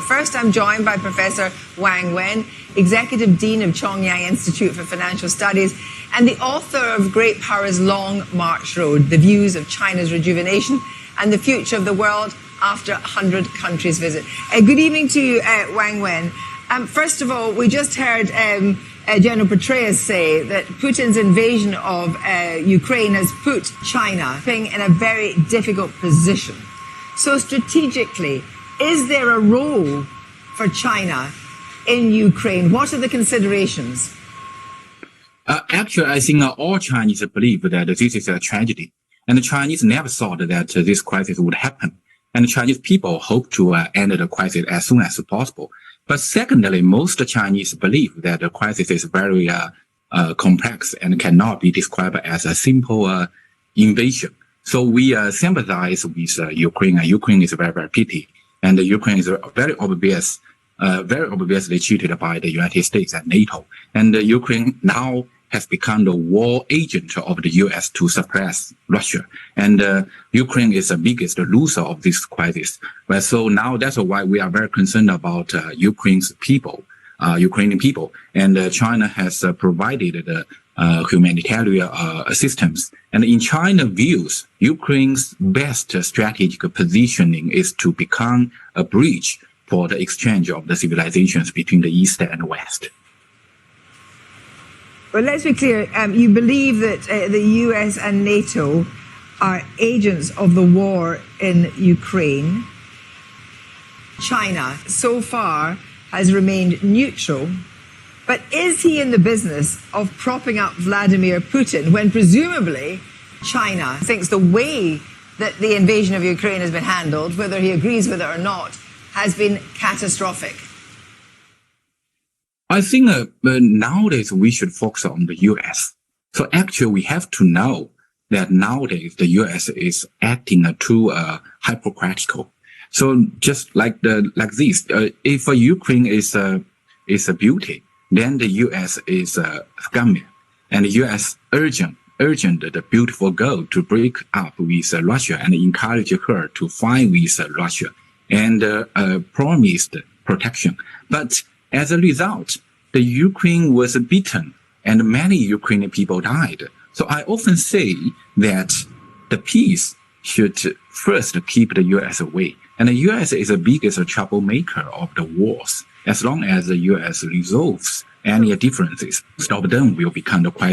First, I'm joined by Professor Wang Wen, Executive Dean of Chongyang Institute for Financial Studies and the author of Great Power's Long March Road, The Views of China's Rejuvenation and the Future of the World After 100 Countries Visit. Good evening to you, Wang Wen. First of all, we just heard General Petraeus say that Putin's invasion of Ukraine has put China in a very difficult position. So strategically, is there a role for China in Ukraine? What are the considerations? Actually, I think all Chinese believe that this is a tragedy. And the Chinese never thought that this crisis would happen. And the Chinese people hope to end the crisis as soon as possible. But secondly, most Chinese believe that the crisis is very complex and cannot be described as a simple invasion. So we sympathize with Ukraine, and Ukraine is very, very pity. And Ukraine is very obviously cheated by the United States and NATO. And Ukraine now has become the war agent of the U.S. to suppress Russia. And Ukraine is the biggest loser of this crisis. Well, so now that's why we are very concerned about Ukrainian people. And China has provided the humanitarian assistance. And in China's views, Ukraine's best strategic positioning is to become a bridge for the exchange of the civilizations between the East and West. Well, let's be clear. You believe that the US and NATO are agents of the war in Ukraine. China, so far, has remained neutral. But is he in the business of propping up Vladimir Putin when presumably China thinks the way that the invasion of Ukraine has been handled, whether he agrees with it or not, has been catastrophic? I think nowadays we should focus on the U.S. So actually we have to know that nowadays the U.S. is acting too hypocritical. So just like this, if Ukraine is a beauty, then the U.S. is a scummy, and the U.S. urgent the beautiful girl to break up with Russia and encourage her to fight with Russia and promised protection. But as a result, the Ukraine was beaten and many Ukrainian people died. So I often say that the peace should first keep the U.S. away. And the U.S. is the biggest troublemaker of the wars. As long as the U.S. resolves any differences, most of them will become the crisis.